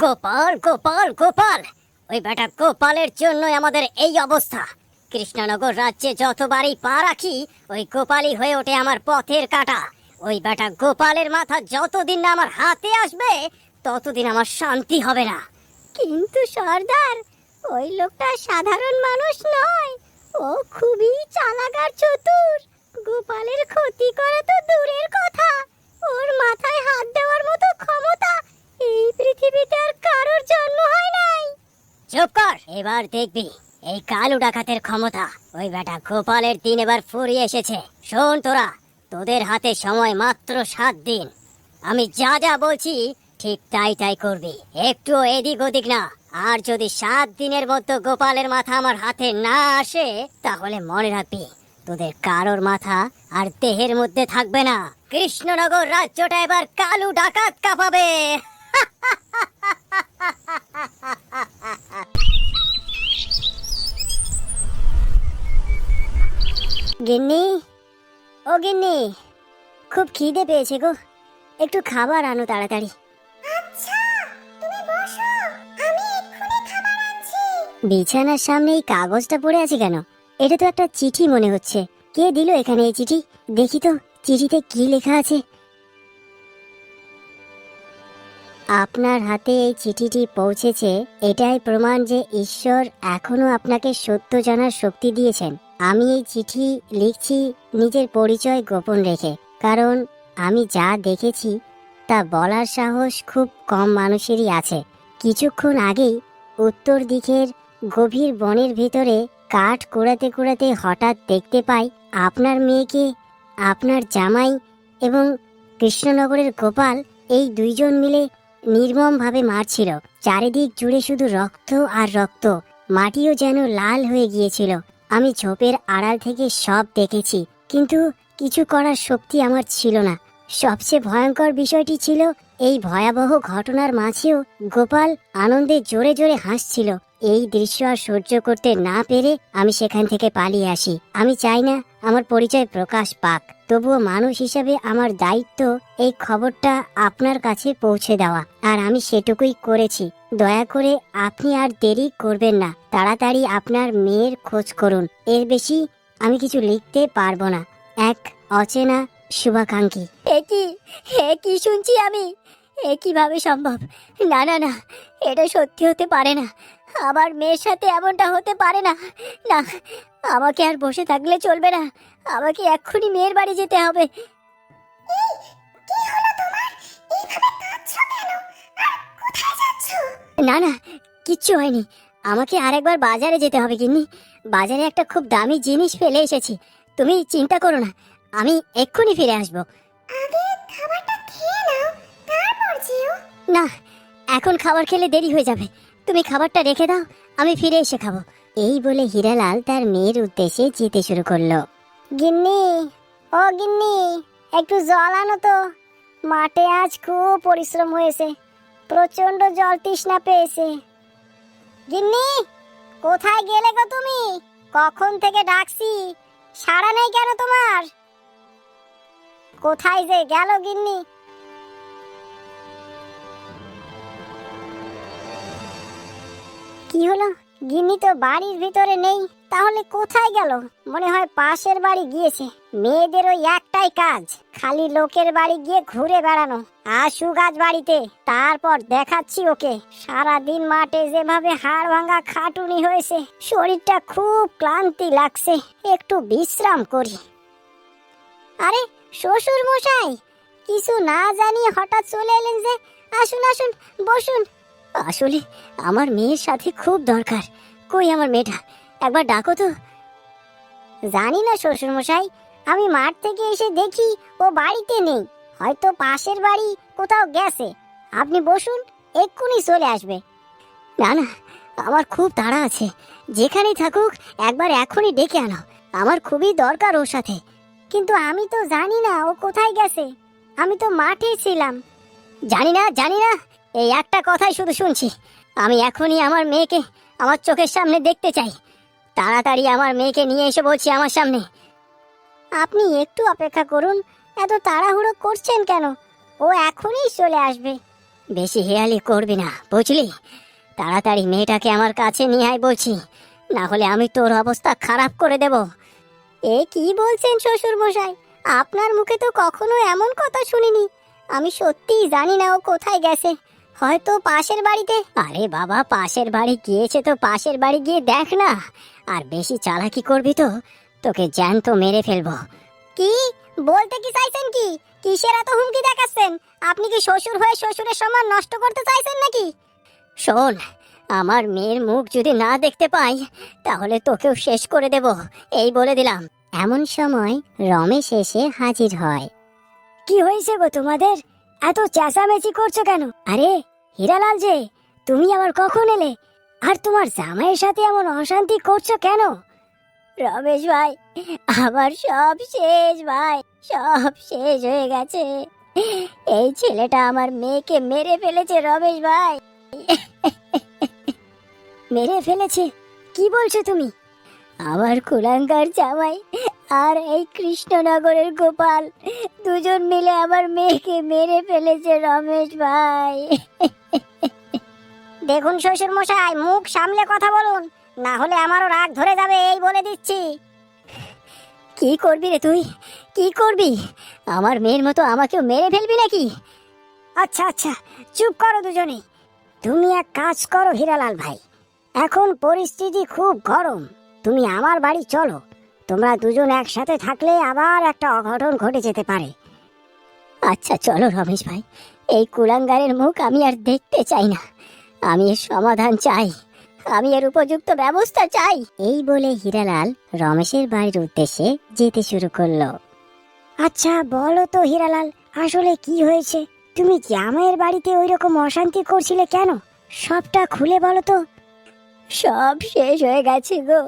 গোপাল গোপাল গোপাল, ওই বেটা গোপালের জন্যই আমাদের এই অবস্থা। কৃষ্ণনগর রাজ্যে যতবারই পা রাখি ওই গোপালই হয়ে ওঠে আমার পথের কাঁটা। ওই বেটা গোপালের মাথা যতদিন না আমার হাতে আসবে ততদিন আমার শান্তি হবে না। কিন্তু সর্দার, ওই লোকটা সাধারণ মানুষ নয়, ও খুবই চালাক আর চতুর। গোপালের ক্ষতি করা তো দূরের কথা, ওর মাথায় হাত দেওয়ার মতো ক্ষমতা এই পৃথিবীতে আর কারোর জন্ম হয় নাই। চুপ কর, এবার দেখবি এই কালু ডাকাতের ক্ষমতা। ওই বেটা গোপালের দিন এবার ফুরিয়ে এসেছে। শোন তোরা, তোদের হাতে সময় মাত্র 7 দিন। আমি যা যা বলছি ঠিক তাই তাই করবি, একটু এদিক ওদিক না। আর যদি 7 দিনের মধ্যে গোপালের মাথা আমার হাতে না আসে তাহলে মনে রাখবি তোদের কারোর মাথা আর দেহের মধ্যে থাকবে না। কৃষ্ণনগর রাজ্যটা এবার কালু ডাকাত কাঁপাবে। গিন্নি, ও গিন্নি, খুব খিদে পেয়েছে গো, একটু খাবার আনো তাড়াতাড়ি। আচ্ছা, তুমি বসো, আমি এক্ষুনি খাবার আনছি। বিছানার সামনে এই কাগজটা পড়ে আছে কেন? এটা তো একটা চিঠি মনে হচ্ছে। কে দিল এখানে এই চিঠি? দেখি তো চিঠিতে কি লেখা আছে। আপনার হাতে এই চিঠিটি পৌঁছেছে, এটাই প্রমাণ যে ঈশ্বর এখনো আপনাকে সত্য জানার শক্তি দিয়েছেন। আমি এই চিঠি লিখছি নিজের পরিচয় গোপন রেখে, কারণ আমি যা দেখেছি তা বলার সাহস খুব কম মানুষেরই আছে। কিছুক্ষণ আগেই উত্তর দিকের গভীর বনের ভিতরে কাঠ কুড়াতে কুড়াতে হঠাৎ দেখতে পাই আপনার মেয়েকে আপনার জামাই এবং কৃষ্ণনগরের গোপাল এই দুইজন মিলে নির্মমভাবে মারছিল। চারিদিক জুড়ে শুধু রক্ত আর রক্ত, মাটিও যেন লাল হয়ে গিয়েছিল। আমি ঝোপের আড়াল থেকে সব দেখেছি, কিন্তু কিছু করার শক্তি আমার ছিল না। সবচেয়ে ভয়ঙ্কর বিষয়টি ছিল এই ভয়াবহ ঘটনার মাঝেও গোপাল আনন্দে জোরে জোরে হাসছিল। এই দৃশ্য আর সহ্য করতে না পেরে আমি সেখান থেকে পালিয়ে আসি। আমি চাই না আমার পরিচয় প্রকাশ পাক, তবুও মানুষ হিসাবে আমার দায়িত্ব এই খবরটা আপনার কাছে পৌঁছে দেওয়া, আর আমি সেটুকুই করেছি। দয়া করে আপনি আর দেরি করবেন না, তাড়াতাড়ি আপনার মেয়ের খোঁজ করুন। এর বেশি আমি কিছু লিখতে পারবো না। এক অচেনা শুভাকাঙ্ক্ষী। এ কি শুনছি আমি? এ কিভাবে সম্ভব? না না না, এটা সত্যি হতে পারে না। আমার মেয়ের সাথে এমনটা হতে পারে না। না, আমাকে আর বসে থাকলে চলবে না, আমাকে এক্ষুনি মেয়ের বাড়ি যেতে হবে। এই, কি হলো তোমার? এইভাবে কাঁদছো কেন? আর কোথায় যাচ্ছো? না না, কিচ্ছু হয়নি। আমাকে আরেকবার বাজারে যেতে হবে গিন্নি। বাজারে একটা খুব দামি জিনিস ফেলে এসেছি। তুমি চিন্তা করো না, আমি এক্ষুনি ফিরে আসবো। আগে খাবারটা খেয়ে নাও, তারপর যেও। না, এখন খাবার খেলে দেরি হয়ে যাবে। তুমি খাবারটা রেখে দাও, আমি ফিরে এসে খাবো। এই বলে হীরালাল তার মেয়ের উদ্দেশ্যে যেতে শুরু করলো। গিন্নি, ও গিন্নি, একটু জল আনো তো। মাঠে আজ খুব পরিশ্রম হয়েছে, প্রচন্ড জল তৃষ্ণা পেয়েছে। গিন্নি, কোথায় গেলে গো তুমি? কখন থেকে ডাকছি, সাড়া নেই কেন তোমার? কোথায় যে গেল গিন্নি? কি হলো? গিন্নি তো বাড়ির ভিতরে নেই, তাহলে কোথায় গেল? মনে হয় পাশের বাড়ি গিয়েছে। মেয়েদের ওই একটাই কাজ, খালি লোকের বাড়ি গিয়ে ঘুরে বেড়ানো। আসুক আজ বাড়িতে, তারপর দেখাচ্ছি ওকে। সারাদিন মাঠে যেভাবে হাড় ভাঙা খাটুনি হয়েছে, শরীরটা খুব ক্লান্তি লাগছে, একটু বিশ্রাম করি। আরে শ্বশুর মশাই, কিছু না জানিয়ে হঠাৎ চলে এলেন যে? আসুন আসুন, বসুন। আসলে আমার মেয়ের সাথে খুব দরকার। কই আমার মেয়েটা? একবার ডাকো তো। জানি না শ্বশুর মশাই, আমি মাঠ থেকে এসে দেখি ও বাড়িতে নেই, হয়তো পাশের বাড়ি কোথাও গেছে। আপনি বসুন, এক্ষুনি চলে আসবে। না না, আমার খুব তাড়া আছে, যেখানেই থাকুক একবার এখনই ডেকে আনো, আমার খুবই দরকার ওর সাথে। কিন্তু আমি তো জানি না ও কোথায় গেছে, আমি তো মাঠে ছিলাম। জানি না জানি না, এই একটা কথাই শুধু শুনছি। আমি এখনই আমার মেয়েকে আমার চোখের সামনে দেখতে চাই। তাড়াতাড়ি আমার মেয়েকে নিয়ে এসে বলছি আমার সামনে। আপনি একটু অপেক্ষা করুন, এত তাড়াহুড়ো করছেন কেন? ও এখনই চলে আসবে। বেশি হেয়ালি করবি না, বুঝলি? তাড়াতাড়ি মেয়েটাকে আমার কাছে নিয়ে আয় বলছি, না হলে আমি তোর অবস্থা খারাপ করে দেব। এ কি বলছেন শ্বশুর মশাই? আপনার মুখে তো কখনো এমন কথা শুনিনি। আমি সত্যিই জানি না ও কোথায় গেছে, হয়তো পাশের বাড়িতে। আরে বাবা, পাশের বাড়ি গিয়েছে তো পাশের বাড়ি গিয়ে দেখ না। আর বেশি চালাকি করবি তো তোকে জ্যান্ত মেরে ফেলবো। কি বলতে কি চাইছেন? কি কিসের এত হুমকি দেখাচ্ছেন? আপনি কি শ্বশুর হয়ে শ্বশুরের সম্মান নষ্ট করতে চাইছেন নাকি? শোন, আমার মেয়ের মুখ যদি না দেখতে পাই তাহলে তোকেও শেষ করে দেব, এই বলে দিলাম। এমন সময় রমেশ এসে হাজির হয়। কি হয়েছে গো তোমাদের? এত চেঁচামেচি করছো কেন? আরে হীরালাল যে, তুমি আবার কখন এলে? আর তোমার জামাইয়ের সাথে এমন অশান্তি করছো কেন? রমেশ ভাই, আমার সব শেষ ভাই, সব শেষ হয়ে গেছে। এই ছেলেটা আমার মেয়েকে মেরে ফেলেছে রমেশ ভাই। মেরে ফেলেছে? কি বলছো তুমি? আমার কুলাঙ্গার জামাই আর এই কৃষ্ণনগরের গোপাল দুজন মিলে আমার মেয়েকে মেরে ফেলেছে রমেশ ভাই। দেখুন শ্বশুর মশাই, মুখ সামলে কথা বলুন, না হলে আমারও রাগ ধরে যাবে, এই বলে দিচ্ছি। কি করবি রে তুই? কি করবি? আমার মেয়ের মতো আমাকেও মেরে ফেলবি নাকি? আচ্ছা আচ্ছা, চুপ করো দুজনে। তুমি এক কাজ করো হীরালাল ভাই, এখন পরিস্থিতি খুব গরম, তুমি আমার বাড়ি চলো। তোমরা দুজন একসাথে থাকলে আবার একটা অঘটন ঘটে যেতে পারে। আচ্ছা চলো রমেশ ভাই, এই কুলাঙ্গারের মুখ আমি আর দেখতে চাই না। আমি এর সমাধান চাই, আমি এর উপযুক্ত ব্যবস্থা চাই। এই বলে হীরালাল রমেশের বাড়ির উদ্দেশ্যে যেতে শুরু করলো। আচ্ছা বলো তো হীরালাল, আসলে কি হয়েছে? তুমি জামাইয়ের বাড়িতে ওই রকম অশান্তি করছিলে কেন? সবটা খুলে বলো তো। সব শেষ হয়ে গেছে গো,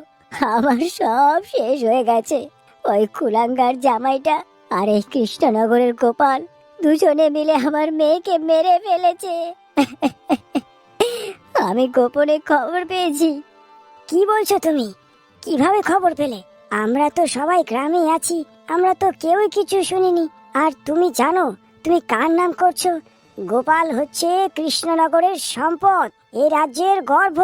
আমার সব শেষ হয়ে গেছে। ওই কুলাঙ্গার জামাইটা আর এই কৃষ্ণনগরের গোপাল দুজনে মিলে আমার মেয়েকে মেরে ফেলেছে। আমি গোপনে খবর পেয়েছি। কি বলছো তুমি? কিভাবে খবর পেলে? আমরা তো সবাই গ্রামে আছি, আমরা তো কেউই কিছু শুনিনি। আর তুমি জানো তুমি কার নাম করছো? গোপাল হচ্ছে কৃষ্ণনগরের সম্পদ, এই রাজ্যের গর্ব।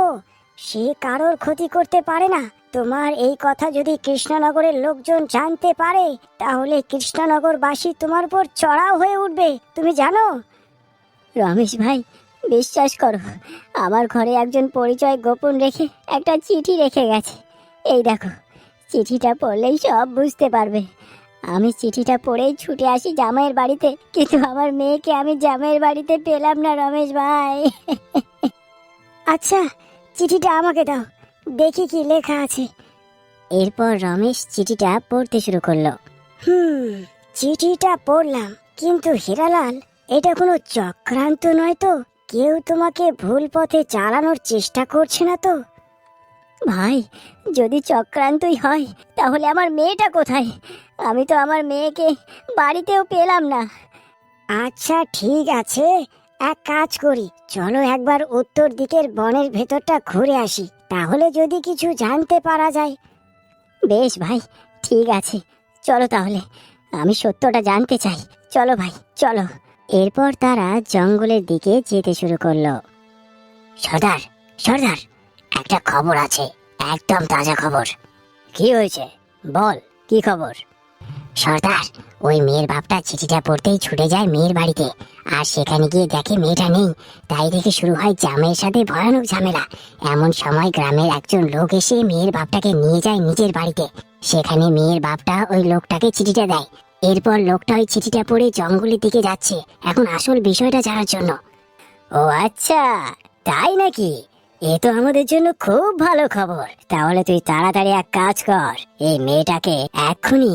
সে কারোর ক্ষতি করতে পারে না। তোমার এই কথা যদি কৃষ্ণনগরের লোকজন জানতে পারে তাহলে কৃষ্ণনগরবাসী তোমার উপর চড়াও হয়ে উঠবে, তুমি জানো? রমেশ ভাই, বিশ্বাস করো, আমার ঘরে একজন পরিচয় গোপন রেখে একটা চিঠি রেখে গেছে। এই দেখো, চিঠিটা পড়লেই সব বুঝতে পারবে। আমি চিঠিটা পড়েই ছুটে আসি জামাইয়ের বাড়িতে, কিন্তু আমার মেয়েকে আমি জামাইয়ের বাড়িতে পেলাম না রমেশ ভাই। আচ্ছা, চিঠিটা আমাকে দাও, দেখি কি লেখা আছে। এরপর রমেশ চিঠিটা পড়তে শুরু করলো। চিঠিটা পড়লাম, কিন্তু হীরালাল, এটা কোনো চক্রান্ত নয় তো? কেউ তোমাকে ভুল পথে চালানোর চেষ্টা করছে না তো? ভাই, যদি চক্রান্তই হয় তাহলে আমার মেয়েটা কোথায়? আমি তো আমার মেয়েকে বাড়িতেও পেলাম না। আচ্ছা ঠিক আছে, এক কাজ করি, চলো একবার উত্তর দিকের বনের ভেতরটা ঘুরে আসি, তাহলে যদি কিছু জানতে পারা যায়। বেশ ভাই, ঠিক আছে, চলো তাহলে, আমি সত্যটা জানতে চাই। চলো ভাই, চলো। এরপর তারা জঙ্গলের দিকে যেতে শুরু করলো। সর্দার, সর্দার, একটা খবর আছে, একদম তাজা খবর। কি হয়েছে বল, কি খবর? সর্দার, ওই মেয়ের বাপটা চিঠিটা পড়তেই ছুটে যায় মেয়ের বাড়িতে, আর সেখানে গিয়ে দেখে মেয়েটা নেই। তাই থেকে শুরু হয় জামাইয়ের সাথে ভয়ানক ঝামেলা। এমন সময় গ্রামের একজন লোক এসে মেয়ের বাপটাকে নিয়ে যায় নিজের বাড়িতে। সেখানে মেয়ের বাপটা ওই লোকটাকে চিঠিটা দেয়। এরপর লোকটা ওই চিঠিটা পড়ে জঙ্গলের দিকে যাচ্ছে এখন আসল বিষয়টা জানার জন্য। ও আচ্ছা, তাই নাকি? এ তো আমাদের জন্য খুব ভালো খবর। তাহলে তুই তাড়াতাড়ি এক কাজ কর, এই মেয়েটাকে এক্ষুনি।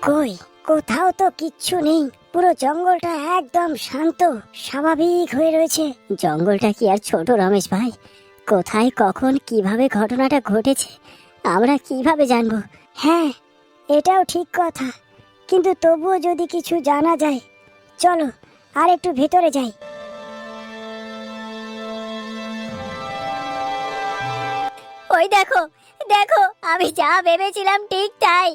কই, কোথাও তো কিচ্ছু নেই, পুরো জঙ্গলটা একদম শান্ত স্বাভাবিক হয়ে রয়েছে। জঙ্গলটা কি আর ছোট রমেশ ভাই? কোথায় কখন কিভাবে ঘটনাটা ঘটেছে আমরা কিভাবে জানবো? হ্যাঁ, এটাও ঠিক কথা, কিন্তু তবুও যদি কিছু জানা যায়। চলো আর একটু ভেতরে যাই। ওই দেখো, দেখো আমি যা ভেবেছিলাম ঠিক তাই।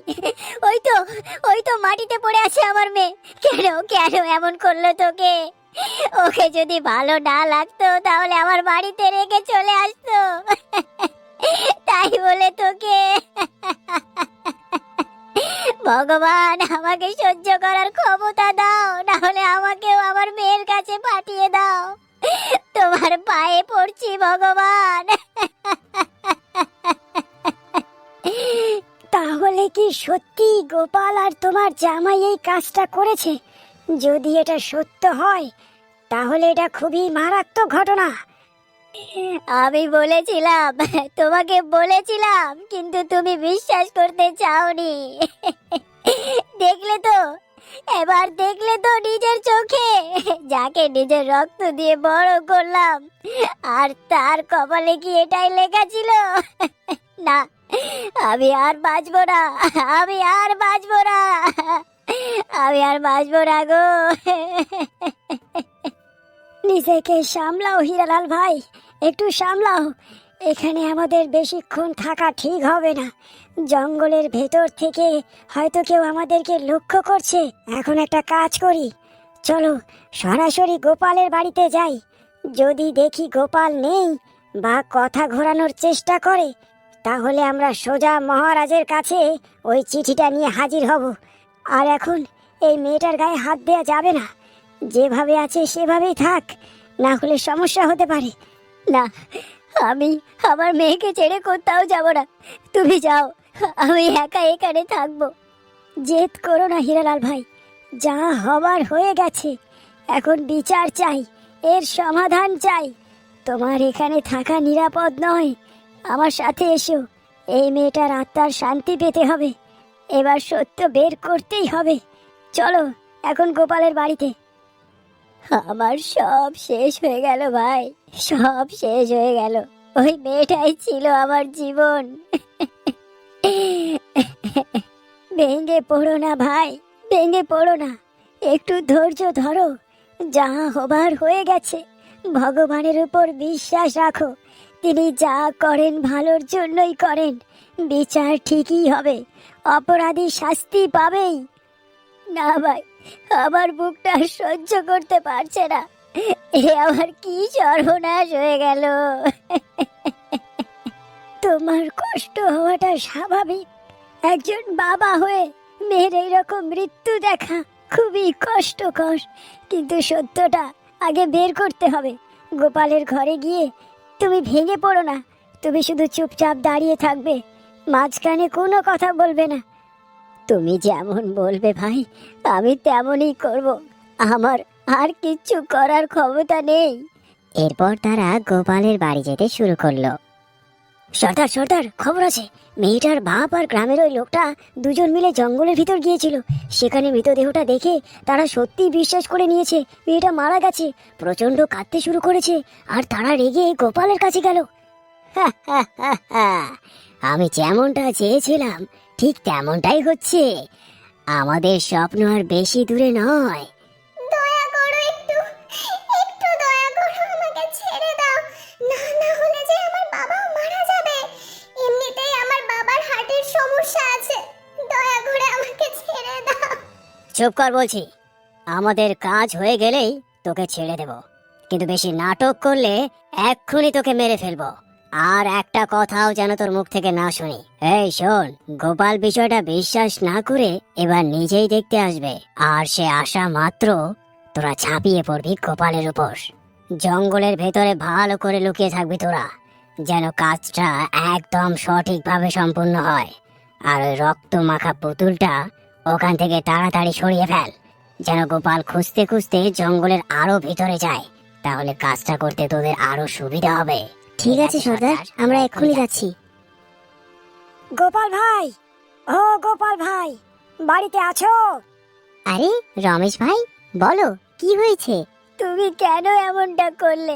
ওই তো মাটিতে পড়ে আছে আমার মেয়ে। কেন কেন এমন করলো তোকে? ওকে যদি ভালো না লাগতো তাহলে আমার বাড়িতে রেখে চলে আসতো। তাই বলে তোকে। ভগবান আমাকে সহ্য করার ক্ষমতা দাও, না হলে আমাকেও আমার মেয়ের কাছে পাঠিয়ে দাও। তোমার পায়ে পড়ছি ভগবান। তাহলে কি সত্যি গোপাল আর তোমার জামাই এই কাজটা করেছে? যদি এটা সত্য হয় তাহলে এটা খুবই মারাত্মক ঘটনা। আমি বলেছিলাম, তোমাকে বলেছিলাম, কিন্তু তুমি বিশ্বাস করতে চাওনি। দেখলে তো, এবার দেখলে তো নিজের চোখে, যাকে নিজের রক্ত দিয়ে বড় করলাম, আর তার কপালে কি এটাই লেখা ছিল? না, আমি আর বাঁচবো না, আমি আর বাঁচবো না, আমি আর বাঁচবো না গো। নিজেকে সামলাও হীরালাল ভাই, একটু সামলাও। এখানে আমাদের বেশিক্ষণ থাকা ঠিক হবে না। জঙ্গলের ভেতর থেকে হয়তো কেউ আমাদেরকে লক্ষ্য করছে। এখন একটা কাজ করি, চলো সরাসরি গোপালের বাড়িতে যাই। যদি দেখি গোপাল নেই বা কথা ঘোরানোর চেষ্টা করে, তাহলে আমরা সোজা মহারাজের কাছে ওই চিঠিটা নিয়ে হাজির হব। আর এখন এই মেয়েটার গায়ে হাত দেওয়া যাবে না, যেভাবে আছে সেভাবেই থাক, না হলে সমস্যা হতে পারে। না, আমি আমার মেয়েকে ছেড়ে কোথাও যাব না। তুমি যাও, আমি একা এখানে থাকবো। জেদ করো না হীরালাল ভাই, যা হবার হয়ে গেছে। এখন বিচার চাই, এর সমাধান চাই। তোমার এখানে থাকা নিরাপদ নয়, আমার সাথে এসো। এই মেয়েটার আত্মার শান্তি পেতে হবে, এবার সত্য বের করতেই হবে। চলো এখন গোপালের বাড়িতে। আমার সব শেষ হয়ে গেল ভাই, সব শেষ হয়ে গেল। ওই মেয়েটাই ছিল আমার জীবন। ভেঙে পড়ো না ভাই, ভেঙে পড়ো না, একটু ধৈর্য ধরো। যা হবার হয়ে গেছে, ভগবানের উপর বিশ্বাস রাখো। তিনি যা করেন ভালোর জন্যই করেন। বিচার ঠিকই হবে, অপরাধী শাস্তি পাবেই। না ভাই, আমার বুকটা আর সহ্য করতে পারছে না। এ আমার কি সর্বনাশ হয়ে গেল। তোমার কষ্ট হওয়াটা স্বাভাবিক। একজন বাবা হয়ে মেয়ের এইরকম মৃত্যু দেখা খুবই কষ্টকর, কিন্তু সত্যটা আগে বের করতে হবে। গোপালের ঘরে গিয়ে তুমি ভেঙে পড়ো না, তুমি শুধু চুপচাপ দাঁড়িয়ে থাকবে, মাঝখানে কোনো কথা বলবে না। তুমি যেমন বলবে ভাই, আমি তেমনই করব। আমার আর কিচ্ছু করার ক্ষমতা নেই। এরপর তারা গোপালের বাড়ি যেতে শুরু করলো। সর্দার সর্দার, খবর আছে, মেয়েটার বাপ আর গ্রামের ওই লোকটা দুজন মিলে জঙ্গলের ভিতর গিয়েছিল। সেখানে মৃতদেহটা দেখে তারা সত্যি বিশ্বাস করে নিয়েছে মেয়েটা মারা গেছে। প্রচন্ড কাঁদতে শুরু করেছে, আর তারা রেগে গোপালের কাছে গেল। আমি যেমনটা চেয়েছিলাম ঠিক তেমনটাই হচ্ছে। আমাদের স্বপ্ন আর বেশি দূরে নয়। দয়া করো, একটু একটু দয়া করো, আমাকে ছেড়ে দাও। না না হলে যে আমার বাবা মারা যাবে। এমনিতেই আমার বাবার হার্টের সমস্যা আছে। দয়া করে আমাকে ছেড়ে দাও। চুপ কর বলছি। আমাদের কাজ হয়ে গেলেই তোকে ছেড়ে দেব, কিন্তু বেশি নাটক করলে এক্ষুনি তোকে মেরে ফেলবো। আর একটা কথাও যেন তোর মুখ থেকে না শুনি। এই শোন, গোপাল বিষয়টা বিশ্বাস না করে এবার নিজেই দেখতে আসবে, আর সে আসা মাত্র তোরা ঝাঁপিয়ে পড়বি গোপালের উপর। জঙ্গলের ভেতরে ভালো করে লুকিয়ে থাকবি তোরা, যেন কাজটা একদম সঠিকভাবে সম্পূর্ণ হয়। আর ওই রক্ত মাখা পুতুলটা ওখান থেকে তাড়াতাড়ি সরিয়ে ফেল, যেন গোপাল খুঁজতে খুঁজতে জঙ্গলের আরো ভিতরে যায়। তাহলে কাজটা করতে তোদের আরো সুবিধা হবে। ঠিক আছে সর্দার, আমরা এক্ষুনি যাচ্ছি। গোপাল ভাই, ও গোপাল ভাই, বাড়িতে আছো? আরে রমেশ ভাই, বলো কি হয়েছে? তুমি কেন এমনটা করলে?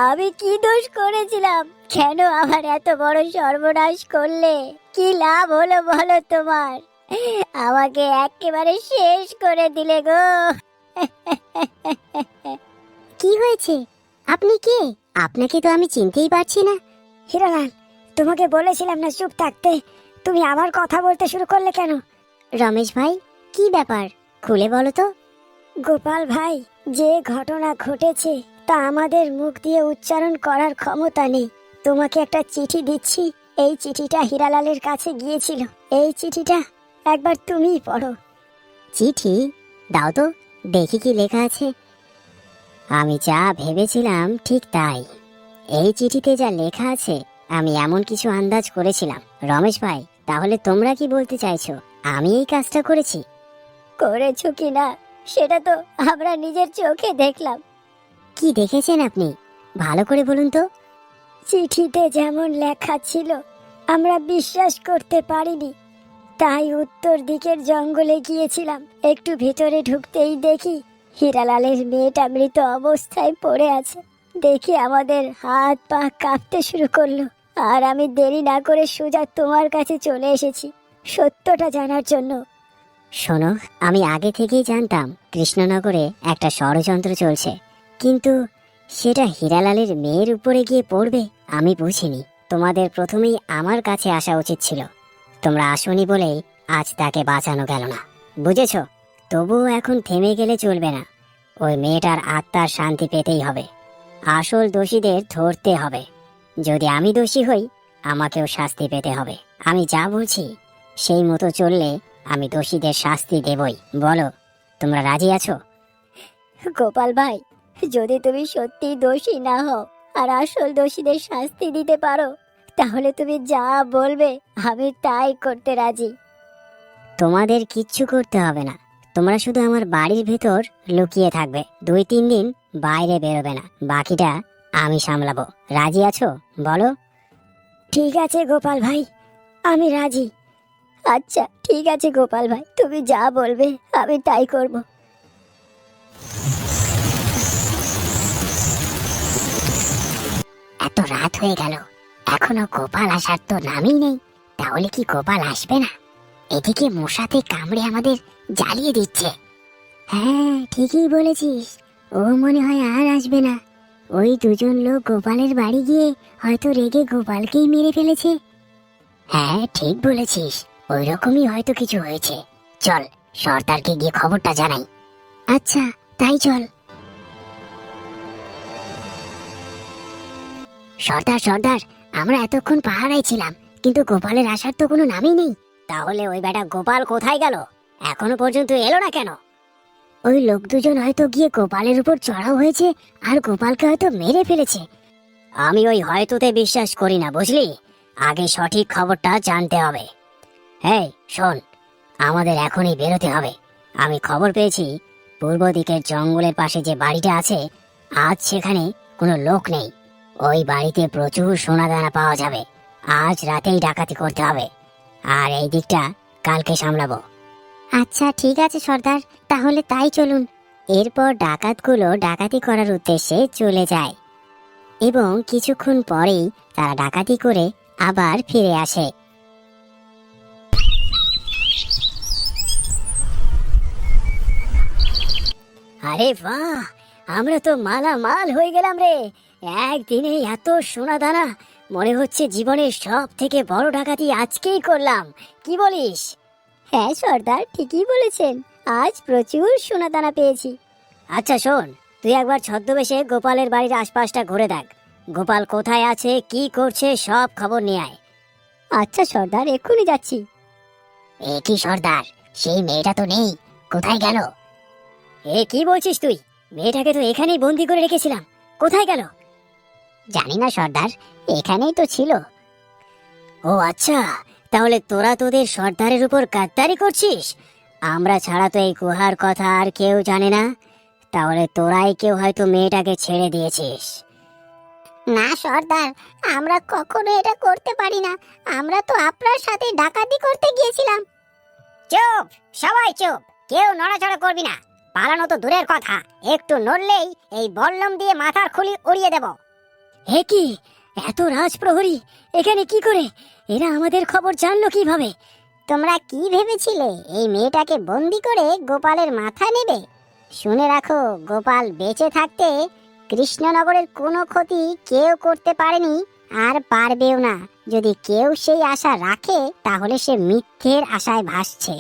আমি কি দোষ করেছিলাম? কেন আমার এত বড় সর্বনাশ করলে? কি লাভ হলো বলো তোমার? আমাকে একেবারে শেষ করে দিলে গো। কি হয়েছে? আপনি কে? আপনাকে তো আমি চিনতেই পারছি না। হীরালাল, তোমাকে বলেছিলাম না চুপ থাকতে, তুমি আবার কথা বলতে শুরু করলে কেন? রমেশ ভাই, কি ব্যাপার, খুলে বলো তো। গোপাল ভাই, যে ঘটনা ঘটেছে তা আমাদের মুখ দিয়ে উচ্চারণ করার ক্ষমতা নেই। তোমাকে একটা চিঠি দিচ্ছি, এই চিঠিটা হীরালালের কাছে গিয়েছিল। এই চিঠিটা একবার তুমিই পড়ো। চিঠি? দাও তো, দেখি কি লেখা আছে। আমি যা ভেবেছিলাম ঠিক তাই। এই চিঠিতে যা লেখা আছে আমি এমন কিছু আন্দাজ করেছিলাম। রমেশ ভাই, তাহলে তোমরা কি বলতে চাইছো আমি এই কাজটা করেছি? করেছো কিনা সেটা তো আমরা নিজের চোখে দেখলাম। কি দেখেছেন আপনি, ভালো করে বলুন তো। চিঠিতে যেমন লেখা ছিল আমরা বিশ্বাস করতে পারিনি, তাই উত্তর দিকের জঙ্গলে গিয়েছিলাম। একটু ভেতরে ঢুকতেই দেখি হীরালালের মেয়েটা মৃত অবস্থায় পড়ে আছে। দেখি আমাদের হাত পা কাঁপতে শুরু করলো, আর আমি দেরি না করে সোজা তোমার কাছে চলে এসেছি সত্যটা জানার জন্য। শোনো, আমি আগে থেকেই জানতাম কৃষ্ণনগরে একটা ষড়যন্ত্র চলছে, কিন্তু সেটা হীরালালের মেয়ের উপরে গিয়ে পড়বে আমি বুঝিনি। তোমাদের প্রথমেই আমার কাছে আসা উচিত ছিল। তোমরা আসোনি বলেই আজ তাকে বাঁচানো গেল না, বুঝেছো? তবুও এখন থেমে গেলে চলবে না। ওই মেয়েটার আত্মার শান্তি পেতেই হবে। আসল দোষীদের ধরতে হবে। যদি আমি দোষী হই আমাকেও শাস্তি পেতে হবে। আমি যা বলছি সেই মতো চললে আমি দোষীদের শাস্তি দেবই। বলো, তোমরা রাজি আছো? গোপাল ভাই, যদি তুমি সত্যি দোষী না হও আর আসল দোষীদের শাস্তি দিতে পারো, তাহলে তুমি যা বলবে আমি তাই করতে রাজি। তোমাদের কিচ্ছু করতে হবে না। তোমরা শুধু আমার বাড়ির ভেতর লুকিয়ে থাকবে, 2-3 দিন বাইরে বেরোবে না। বাকিটা আমি সামলাবো। রাজি আছো বলো? ঠিক আছে গোপাল ভাই, আমি রাজি। আচ্ছা ঠিক আছে গোপাল ভাই, তুমি যা বলবে আমি তাই করব। এত রাত হয়ে গেল, এখনো গোপাল আসার তো নামই নেই। তাহলে কি গোপাল আসবে না? এদিকে মশাতে কামড়ে আমাদের জ্বালিয়ে দিচ্ছে। হ্যাঁ, ঠিকই বলেছিস, ও মনে হয় আর আসবে না। ওই দুজন লোক গোপালের বাড়ি গিয়ে হয়তো রেগে গোপালকেই মেরে ফেলেছে। হ্যাঁ, ঠিক বলেছিস, ওই রকমই হয়তো কিছু হয়েছে। চল, সর্দারকে গিয়ে খবরটা জানাই। আচ্ছা, তাই চল। সর্দার, সর্দার, আমরা এতক্ষণ পাহারায় ছিলাম, কিন্তু গোপালের আসার তো কোনো নামই নেই। তাহলে ওই বেটা গোপাল কোথায় গেল? এখনো পর্যন্ত এলো না কেন? ওই লোক দুজন হয়তো গিয়ে গোপালের উপর চড়াও হয়েছে আর গোপালকে হয়তো মেরে ফেলেছে। আমি ওই হয়তোতে বিশ্বাস করি না, বুঝলি? আগে সঠিক খবরটা জানতে হবে। এই শোন, আমাদের এখনই বেরোতে হবে। আমি খবর পেয়েছি পূর্ব দিকের জঙ্গলের পাশে যে বাড়িটা আছে, আজ সেখানে কোনো লোক নেই। ওই বাড়িতে প্রচুর সোনাদানা পাওয়া যাবে। আজ রাতেই ডাকাতি করতে হবে, আর এই দিকটা কালকে সামলাবো। আচ্ছা ঠিক আছে সর্দার, তাহলে তাই চলুন। এরপর ডাকাতগুলো ডাকাতি করার উদ্দেশ্যে চলে যায় এবং কিছুক্ষণ পরেই তারা ডাকাতি করে আবার ফিরে আসে। আরে বাহ, আমরা তো মালামাল হয়ে গেলাম রে। একদিনে এত সোনা দানা, মনে হচ্ছে জীবনের সব থেকে বড় ডাকাতি আজকেই করলাম। কি বলিস? হ্যাঁ সর্দার, ঠিকই বলেছেন, আজ প্রচুর সোনাদানা পেয়েছি। আচ্ছা শোন, তুই একবার ছদ্মবেশে গোপালের বাড়ির আশপাশটা ঘুরে দেখ। গোপাল কোথায় আছে, কি করছে, সব খবর নিয়ে আয়। আচ্ছা সর্দার, এক্ষুনি যাচ্ছি। এ কি সর্দার, সেই মেয়েটা তো নেই, কোথায় গেল? এ কি বলছিস তুই? মেয়েটাকে তো এখানেই বন্দি করে রেখেছিলাম, কোথায় গেল? জানি না সর্দার, এখানেই তো ছিল। ও আচ্ছা, তাহলে তোরা তোদের সর্দারের উপর গাদ্দারি করছিস? আমরা ছাড়া তো এই গুহার কথা আর কেউ জানে না। তাহলে তোরাই কেউ হয়তো মেয়েটাকে ছেড়ে দিয়েছিস। না সর্দার, আমরা কখনো এটা করতে পারি না। আমরা তো আপনার সাথে ডাকাতি করতে গিয়েছিলাম। চুপ, সবাই চুপ, কেউ নড়াচড়া করবি না। পালানো তো দূরের কথা, একটু নড়লেই এই বল্লম দিয়ে মাথার খুলি উড়িয়ে দেব। হে কি, এত রাজপ্রহরী এখানে কি করে? এরা আমাদের খবর জানলো কিভাবে? তোমরা কি ভেবেছিলে এই মেয়েটাকে বন্দি করে গোপালের মাথা নেবে? শুনে রাখো, গোপাল বেঁচে থাকতে কৃষ্ণনগরের কোনো ক্ষতি কেউ করতে পারেনি আর পারবেও না। যদি কেউ সেই আশা রাখে তাহলে সে মিথ্যের আশায় ভাসছে।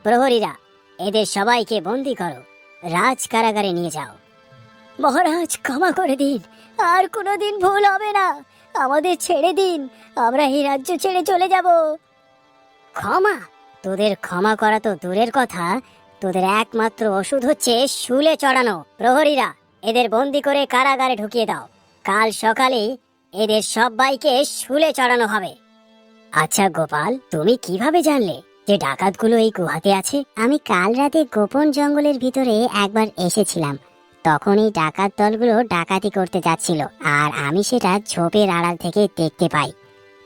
প্রহরীরা, এদের সবাইকে বন্দি করো, রাজ কারাগারে নিয়ে যাও। মহারাজ, ক্ষমা করে দিন, আর কোনোদিন ভুল হবে না। আমাদের ছেড়ে দিন, আমরা এই রাজ্য ছেড়ে চলে যাব। ক্ষমা? তোদের ক্ষমা করা তো দূরের কথা, তোদের একমাত্র ওষুধ হচ্ছে শুলে চড়ানো। প্রহরীরা, এদের বন্দি করে কারাগারে ঢুকিয়ে দাও। কাল সকালে এদের সবাইকে শুলে চড়ানো হবে। আচ্ছা গোপাল, তুমি কিভাবে জানলে যে ডাকাতগুলো এই গুহাতে আছে? আমি কাল রাতে গোপন জঙ্গলের ভিতরে একবার এসেছিলাম। তখন এই ডাকাত দলগুলো ডাকাতি করতে যাচ্ছিল, আর আমি সেটা ঝোপের আড়াল থেকে দেখতে পাই।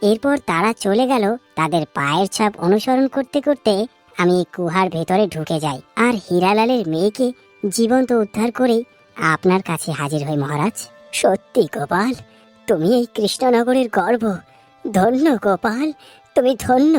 এরপর তারা চলে গেল। তাদের পায়ের ছাপ অনুসরণ করতে করতে আমি এই গুহার ভেতরে ঢুকে যাই, আর হীরালালের মেয়েকে জীবন্ত উদ্ধার করে আপনার কাছে হাজির হই মহারাজ। সত্যি গোপাল, তুমি এই কৃষ্ণনগরের গর্ব। ধন্য গোপাল, তুমি ধন্য।